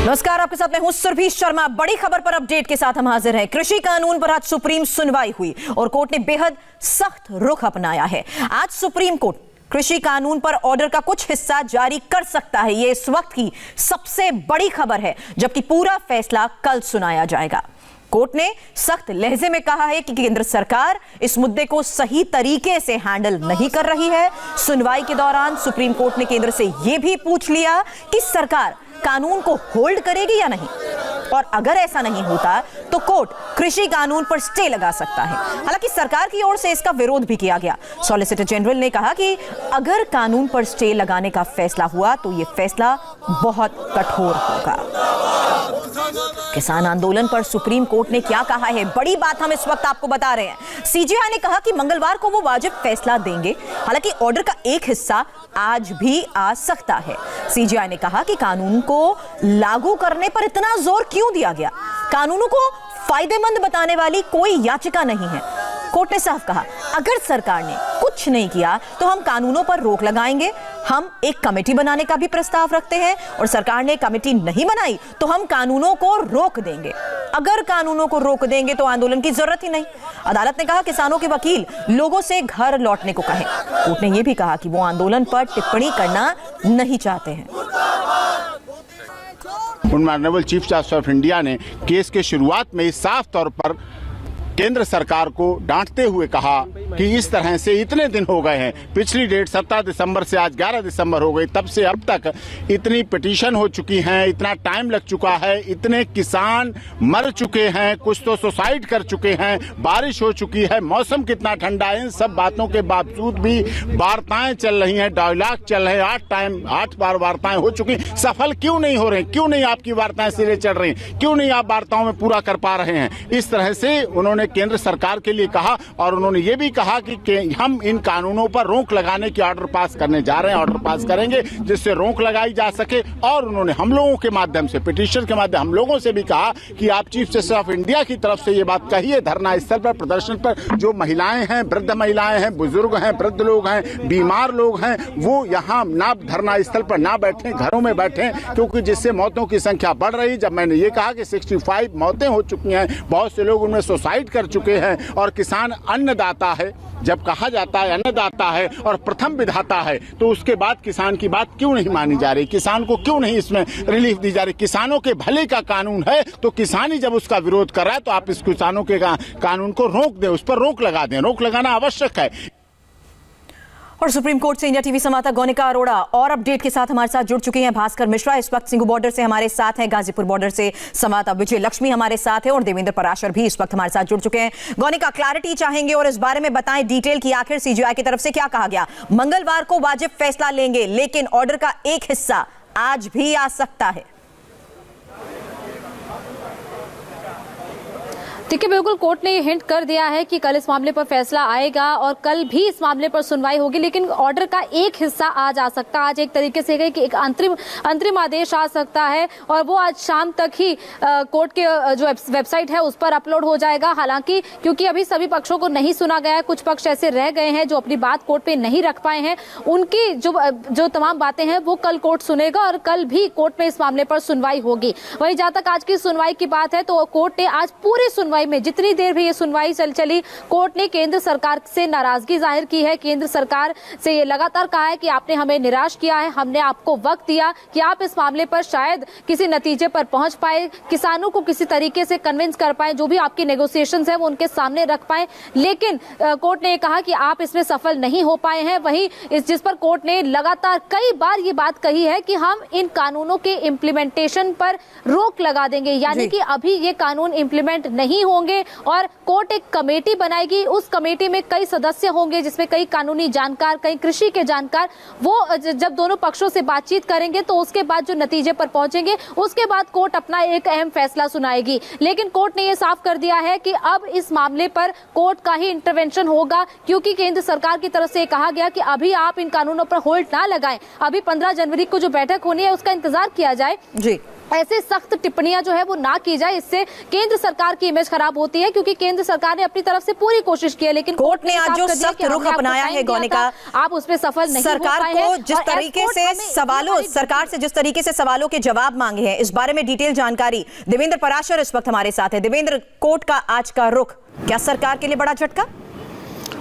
नमस्कार, आपके साथ मैं हूं सुरभि शर्मा। बड़ी खबर पर अपडेट के साथ हम हाजिर हैं। कृषि कानून पर आज सुप्रीम सुनवाई हुई और कोर्ट ने बेहद सख्त रुख अपनाया है। आज सुप्रीम कोर्ट कृषि कानून पर ऑर्डर का कुछ हिस्सा जारी कर सकता है। यह इस वक्त की सबसे बड़ी खबर है, जबकि पूरा फैसला कल सुनाया जाएगा। कोर्ट ने सख्त लहजे में कहा है कि केंद्र सरकार इस मुद्दे को सही तरीके से हैंडल नहीं कर रही है। सुनवाई के दौरान सुप्रीम कोर्ट ने केंद्र से यह भी पूछ लिया कि सरकार कानून को होल्ड करेगी या नहीं, और अगर ऐसा नहीं होता तो कोर्ट कृषि कानून पर स्टे लगा सकता है। हालांकि सरकार की ओर से इसका विरोध भी किया गया। सॉलिसिटर जनरल ने कहा कि अगर कानून पर स्टे लगाने का फैसला हुआ तो यह फैसला बहुत कठोर होगा। किसान आंदोलन पर सुप्रीम कोर्ट ने क्या कहा है, बड़ी बात हम इस वक्त आपको बता रहे हैं। सीजेआई ने कहा कि मंगलवार को वो वाजिब फैसला देंगे। हालांकि ऑर्डर का एक हिस्सा आज भी आ सकता है। सीजेआई ने कहा कि कानून को लागू करने पर इतना जोर क्यों दिया गया, कानूनों को फायदेमंद बताने वाली कोई याचिका नहीं है। कोर्ट ने साफ कहा, अगर सरकार ने कुछ नहीं किया तो हम कानूनों पर रोक लगाएंगे। हम एक कमेटी बनाने का भी प्रस्ताव रखते हैं और सरकार ने कमेटी नहीं बनाई तो हम कानूनों को रोक देंगे। अगर कानूनों को रोक देंगे तो आंदोलन की जरूरत ही नहीं। अदालत ने कहा किसानों के वकील लोगों से घर लौटने को कहें। कोर्ट ने यह भी कहा कि वो आंदोलन पर टिप्पणी करना नहीं चाहते हैं। Honourable chief justice of India ने केस के शुरुआत में साफ तौर पर केंद्र सरकार को डांटते हुए कहा कि इस तरह से इतने दिन हो गए हैं, पिछली डेट 17 दिसंबर से आज 11 दिसंबर हो गई, तब से अब तक इतनी पिटीशन हो चुकी हैं, इतना टाइम लग चुका है, इतने किसान मर चुके हैं, कुछ तो सुसाइड कर चुके हैं, बारिश हो चुकी है, मौसम कितना ठंडा है। इन सब बातों के बावजूद भी वार्ताएं चल रही हैं, डायलॉग चल रहे हैं, 8 बार वार्ताएं हो चुकी, सफल क्यों नहीं हो रहे? क्यों नहीं आपकी वार्ताएं सिरे चढ़ रही? क्यों नहीं आप वार्ताओं में पूरा कर पा रहे हैं? इस तरह से उन्होंने केंद्र सरकार के लिए कहा और उन्होंने ये भी कहा कि हम इन कानूनों पर रोक लगाने की ऑर्डर पास करने जा रहे हैं, ऑर्डर पास करेंगे जिससे रोक लगाई जा सके। और उन्होंने हम लोगों के माध्यम से, पिटीशन के माध्यम हम लोगों से भी कहा कि आप चीफ जस्टिस ऑफ इंडिया की तरफ से ये बात कहिए, धरना स्थल पर, प्रदर्शन पर जो महिलाएं हैं, वृद्ध महिलाएं हैं, बुजुर्ग हैं, वृद्ध लोग हैं, बीमार लोग हैं, वो यहाँ ना धरना स्थल पर ना बैठे, घरों में बैठे, क्योंकि जिससे मौतों की संख्या बढ़ रही। जब मैंने ये कहा कि 65 मौतें हो चुकी हैं, बहुत से लोग उनमें सुसाइड कर चुके हैं, और किसान अन्नदाता है, जब कहा जाता है अन्नदाता है और प्रथम विधाता है, तो उसके बाद किसान की बात क्यों नहीं मानी जा रही? किसान को क्यों नहीं इसमें रिलीफ दी जा रही? किसानों के भले का कानून है तो किसान ही जब उसका विरोध कर रहा है तो आप इस किसानों के कानून को रोक दें, उस पर रोक लगा दें। रोक लगाना आवश्यक है। और सुप्रीम कोर्ट से इंडिया टीवी संवाददाता गौनिका अरोड़ा और अपडेट के साथ हमारे साथ जुड़ चुके हैं। भास्कर मिश्रा इस वक्त सिंघू बॉर्डर से हमारे साथ हैं, गाजीपुर बॉर्डर से संवाददाता विजय लक्ष्मी हमारे साथ है और देवेंद्र पराशर भी इस वक्त हमारे साथ जुड़ चुके हैं। गौनिका, क्लैरिटी चाहेंगे और इस बारे में बताएं डिटेल की आखिर सीजेआई की तरफ से क्या कहा गया। मंगलवार को वाजिब फैसला लेंगे, लेकिन ऑर्डर का एक हिस्सा आज भी आ सकता है। देखिए, बिल्कुल कोर्ट ने हिंट कर दिया है कि कल इस मामले पर फैसला आएगा और कल भी इस मामले पर सुनवाई होगी, लेकिन ऑर्डर का एक हिस्सा आज आ सकता है। आज एक तरीके से कि एक अंतरिम आदेश आ सकता है और वो आज शाम तक ही कोर्ट के जो वेबसाइट है उस पर अपलोड हो जाएगा। हालांकि क्योंकि अभी सभी पक्षों को नहीं सुना गया है, कुछ पक्ष ऐसे रह गए हैं जो अपनी बात कोर्ट पे नहीं रख पाए हैं, उनकी जो तमाम बातें हैं वो कल कोर्ट सुनेगा और कल भी कोर्ट में इस मामले पर सुनवाई होगी। वहीं जहां तक आज की सुनवाई की बात है तो कोर्ट ने आज पूरी सुनवाई में, जितनी देर भी ये सुनवाई चली, कोर्ट ने केंद्र सरकार से नाराजगी जाहिर की है। केंद्र सरकार से ये लगातार कहा है कि आपने हमें निराश किया है, हमने आपको वक्त दिया कि आप इस मामले पर शायद किसी नतीजे पर पहुंच पाए, किसानों को किसी तरीके से कन्विंस कर पाए, जो भी आपकी नेगोशिएशंस है वो उनके सामने रख पाए, लेकिन कोर्ट ने कहा कि आप इसमें सफल नहीं हो पाए हैं। वहीं जिस पर कोर्ट ने लगातार कई बार ये बात कही है कि हम इन कानूनों के इम्प्लीमेंटेशन पर रोक लगा देंगे, यानी कि अभी ये कानून इम्प्लीमेंट नहीं होंगे और कोर्ट एक कमेटी बनाएगी। उस कमेटी में कई सदस्य होंगे, जिसमें कई कानूनी जानकार, कई कृषि के जानकार, वो जब दोनों पक्षों से बातचीत करेंगे तो उसके बाद जो नतीजे पर पहुंचेंगे उसके बाद कोर्ट अपना एक अहम फैसला सुनाएगी। लेकिन कोर्ट ने यह साफ कर दिया है कि अब इस मामले पर कोर्ट का ही इंटरवेंशन होगा, क्योंकि केंद्र सरकार की तरफ से कहा गया कि अभी आप इन कानूनों पर होल्ड ना लगाएं, अभी 15 जनवरी को जो बैठक होनी है उसका इंतजार किया जाए। जी। ऐसे सख्त टिप्पणियां जो है वो ना की जाए, इससे केंद्र सरकार की इमेज खराब होती है, क्योंकि केंद्र सरकार ने अपनी तरफ से पूरी कोशिश की है, लेकिन कोर्ट ने आज जो सख्त रुख अपनाया है गौनिका, आप उसमें सफल नहीं सरकार हो पाए को हैं। जिस तरीके से सवालों, सरकार से जिस तरीके से सवालों के जवाब मांगे हैं, इस बारे में डिटेल जानकारी देवेंद्र पराशर इस वक्त हमारे साथ है। देवेंद्र, कोर्ट का आज का रुख क्या सरकार के लिए बड़ा झटका?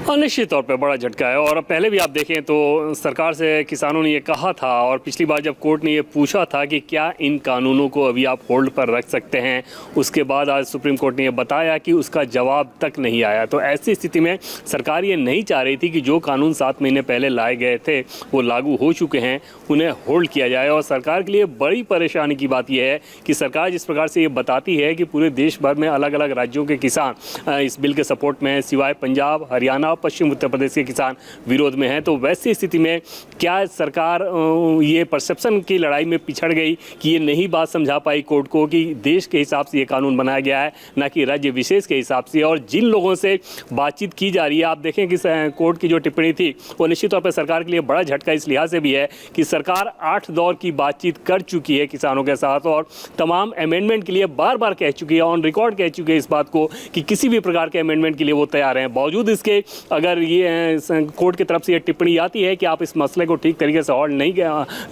निश्चित तौर पे बड़ा झटका है। और पहले भी आप देखें तो सरकार से किसानों ने ये कहा था, और पिछली बार जब कोर्ट ने ये पूछा था कि क्या इन कानूनों को अभी आप होल्ड पर रख सकते हैं, उसके बाद आज सुप्रीम कोर्ट ने ये बताया कि उसका जवाब तक नहीं आया। तो ऐसी स्थिति में सरकार ये नहीं चाह रही थी कि जो कानून 7 महीने पहले लाए गए थे वो लागू हो चुके हैं, उन्हें होल्ड किया जाए। और सरकार के लिए बड़ी परेशानी की बात यह है कि सरकार जिस प्रकार से ये बताती है कि पूरे देश भर में अलग अलग राज्यों के किसान इस बिल के सपोर्ट में हैं, सिवाय पंजाब, हरियाणा, पश्चिम उत्तर प्रदेश के किसान विरोध में हैं। तो वैसी स्थिति में क्या सरकार ये परसेप्शन की लड़ाई में पिछड़ गई कि ये नहीं बात समझा पाई कोर्ट को कि देश के हिसाब से ये कानून बनाया गया है, ना कि राज्य विशेष के हिसाब से। और जिन लोगों से बातचीत की जा रही है, आप देखें कि कोर्ट की जो टिप्पणी थी वो निश्चित तौर पर सरकार के लिए बड़ा झटका इस लिहाज से भी है कि सरकार 8 दौर की बातचीत कर चुकी है किसानों के साथ, और तमाम अमेंडमेंट के लिए बार बार कह चुकी है, ऑन रिकॉर्ड कह चुकी है इस बात को कि किसी भी प्रकार के अमेंडमेंट के लिए वो तैयार हैं। बावजूद इसके अगर ये कोर्ट की तरफ से ये टिप्पणी आती है कि आप इस मसले को ठीक तरीके से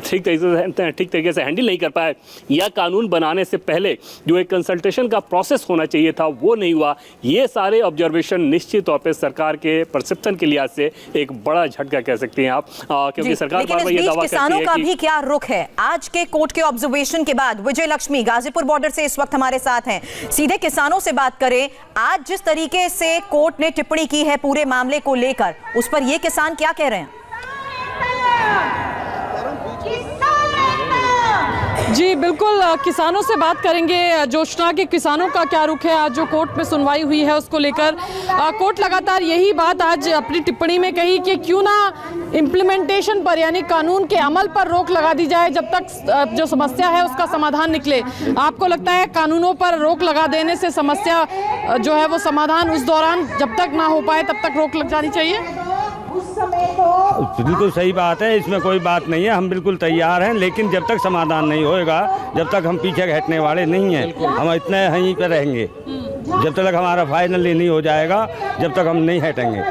ठीक तरीके से हैंडल नहीं कर पाए, या कानून बनाने से पहले जो एक कंसल्टेशन का प्रोसेस होना चाहिए था वो नहीं हुआ, ये सारे ऑब्जर्वेशन निश्चित तौर पे सरकार के परसेप्शन के लिहाज से एक बड़ा झटका कह सकते हैं आप, क्योंकि सरकार बार-बार ये दावा करती है किसानों का कि भी क्या रुख है आज के कोर्ट के ऑब्जर्वेशन के बाद? विजय लक्ष्मी गाजीपुर बॉर्डर से इस वक्त हमारे साथ हैं, सीधे किसानों से बात करें। आज जिस तरीके से कोर्ट ने टिप्पणी की है पूरे मामले को लेकर, उस पर ये किसान क्या कह रहे हैं? जी बिल्कुल, किसानों से बात करेंगे। जोशना के किसानों का क्या रुख है आज जो कोर्ट में सुनवाई हुई है उसको लेकर? कोर्ट लगातार यही बात आज अपनी टिप्पणी में कही कि क्यों ना इम्प्लीमेंटेशन पर यानी कानून के अमल पर रोक लगा दी जाए जब तक जो समस्या है उसका समाधान निकले। आपको लगता है कानूनों पर रोक लगा देने से समस्या जो है वो समाधान उस दौरान जब तक ना हो पाए तब तक रोक लग जानी चाहिए? बिल्कुल सही बात है, इसमें कोई बात नहीं है, हम बिल्कुल तैयार हैं, लेकिन जब तक समाधान नहीं होएगा, जब तक हम पीछे हटने वाले नहीं हैं, हम इतने यहीं पर रहेंगे। जब तक हमारा फाइनली नहीं हो जाएगा, जब तक हम नहीं हटेंगे।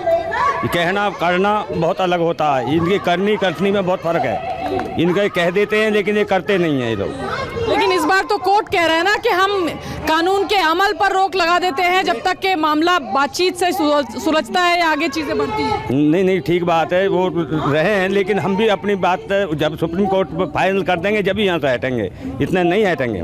कहना करना बहुत अलग होता है, इनकी करनी में बहुत फर्क है। इनके कह देते हैं लेकिन ये करते नहीं हैं ये लोग। लेकिन इस बार तो कोर्ट कह रहे हैं ना कि हम कानून के अमल पर रोक लगा देते हैं जब तक के मामला बातचीत से सुलझता है या आगे चीजें बढ़ती हैं। नहीं ठीक बात है, वो रहे हैं, लेकिन हम भी अपनी बात जब सुप्रीम कोर्ट फाइनल कर देंगे जब ही यहाँ से हटेंगे, इतने नहीं हटेंगे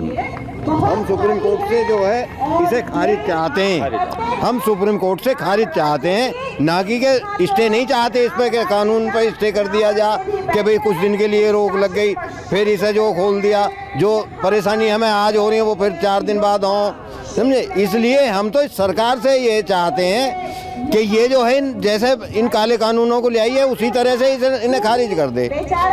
हम सुप्रीम कोर्ट से जो है इसे खारिज चाहते हैं। हम सुप्रीम कोर्ट से खारिज चाहते हैं, ना कि स्टे नहीं चाहते इस पे, कानून पे स्टे कर दिया जा कि भाई कुछ दिन के लिए रोक लग गई, फिर इसे जो खोल दिया, जो परेशानी हमें आज हो रही है वो फिर 4 दिन बाद हो, समझे। इसलिए हम तो सरकार से ये चाहते हैं कि ये जो है जैसे इन काले कानूनों को ले आई है उसी तरह से इन्हें खारिज कर दे,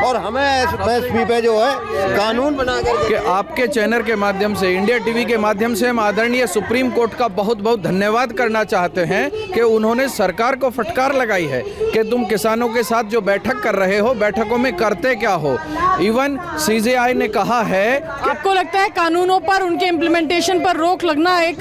और हमें एसपी पे जो है कानून बना कर आपके चैनल के माध्यम से, इंडिया टीवी के माध्यम से हम आदरणीय सुप्रीम कोर्ट का बहुत बहुत धन्यवाद करना चाहते हैं कि उन्होंने सरकार को फटकार लगाई है कि तुम किसानों के साथ जो बैठक कर रहे हो, बैठकों में करते क्या हो। इवन सीजेआई ने कहा है। आपको लगता है कानूनों पर उनके इम्प्लीमेंटेशन पर रोक लगना एक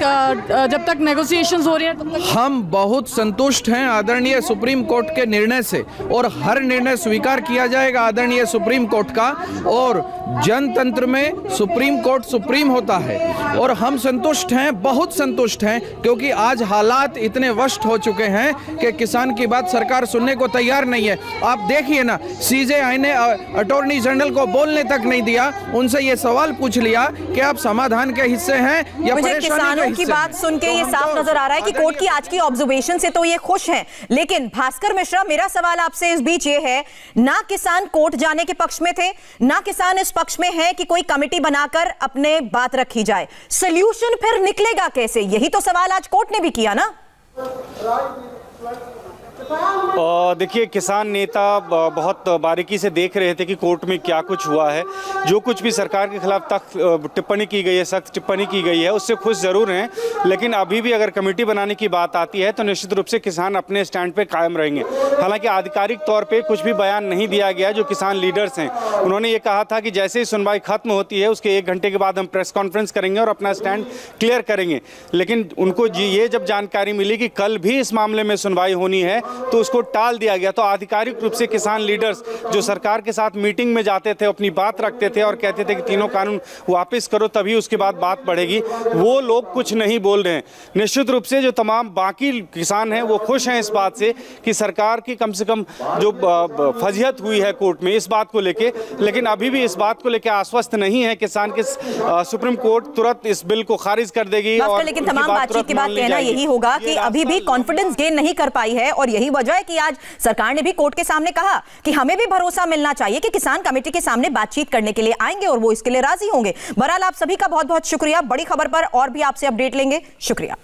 जब तक नेगोशिएशंस हो रही है तब तक? हम बहुत संतुष्ट हैं आदरणीय सुप्रीम कोर्ट के निर्णय से, और हर निर्णय स्वीकार किया जाएगा आदरणीय सुप्रीम कोर्ट का, और जनतंत्र में सुप्रीम कोर्ट सुप्रीम होता है। और हम संतुष्ट हैं, बहुत संतुष्ट हैं, क्योंकि आज हालात इतने वष्ट हो चुके हैं कि किसान की बात सरकार सुनने को तैयार नहीं है। आप देखिए ना, सीजेआई ने अटॉर्नी जनरल को बोलने तक नहीं दिया, उनसे ये सवाल पूछ लिया कि आप समाधान के हिस्से हैं या मुझे परेशानी किसानों के की हिस्से? बात सुन के ये साफ नजर आ रहा है कि कोर्ट की आज की ऑब्जर्वेशन से तो ये खुश हैं, लेकिन भास्कर मिश्रा, मेरा सवाल आपसे इस बीच ये है, ना किसान कोर्ट जाने के पक्ष में थे, ना किसान इस पक्ष में है कि कोई कमेटी बनाकर अपने बात रखी जाए। सॉल्यूशन फिर निकलेगा कैसे? यही तो सवाल आज कोर्ट ने भी किया ना। देखिए, किसान नेता बहुत बारीकी से देख रहे थे कि कोर्ट में क्या कुछ हुआ है। जो कुछ भी सरकार के खिलाफ टिप्पणी की गई है, सख्त टिप्पणी की गई है, उससे खुश जरूर हैं, लेकिन अभी भी अगर कमेटी बनाने की बात आती है तो निश्चित रूप से किसान अपने स्टैंड पे कायम रहेंगे। हालांकि आधिकारिक तौर पे कुछ भी बयान नहीं दिया गया। जो किसान लीडर्स हैं उन्होंने ये कहा था कि जैसे ही सुनवाई खत्म होती है उसके 1 घंटे के बाद हम प्रेस कॉन्फ्रेंस करेंगे और अपना स्टैंड क्लियर करेंगे। लेकिन उनको ये जब जानकारी मिली कि कल भी इस मामले में सुनवाई होनी है तो उसको टाल दिया गया। तो आधिकारिक रूप से किसान लीडर्स जो सरकार के साथ मीटिंग में जाते थे, अपनी बात रखते थे और कहते थे कि तीनों कानून वापस करो तभी उसके बाद बात बढ़ेगी, वो लोग कुछ नहीं बोल रहे हैं। निश्चित रूप से जो तमाम बाकी किसान हैं वो खुश हैं इस बात से कि सरकार की कम से कम जो फजीहत हुई है कोर्ट में इस बात को लेके, लेकिन अभी भी इस बात को लेके आश्वस्त नहीं है किसान के सुप्रीम कोर्ट तुरंत इस बिल को खारिज कर देगी। और लेकिन तमाम बातचीत के बाद कहना यही होगा कि अभी भी कॉन्फिडेंस गेन नहीं कर पाई है और यही वजह है कि आज सरकार ने भी कोर्ट के सामने कहा कि हमें भी भरोसा मिलना चाहिए कि किसान कमेटी के सामने बातचीत करने के लिए आएंगे और वो इसके लिए राजी होंगे। बहरहाल आप सभी का बहुत बहुत शुक्रिया। बड़ी खबर पर और भी आपसे अपडेट लेंगे। शुक्रिया।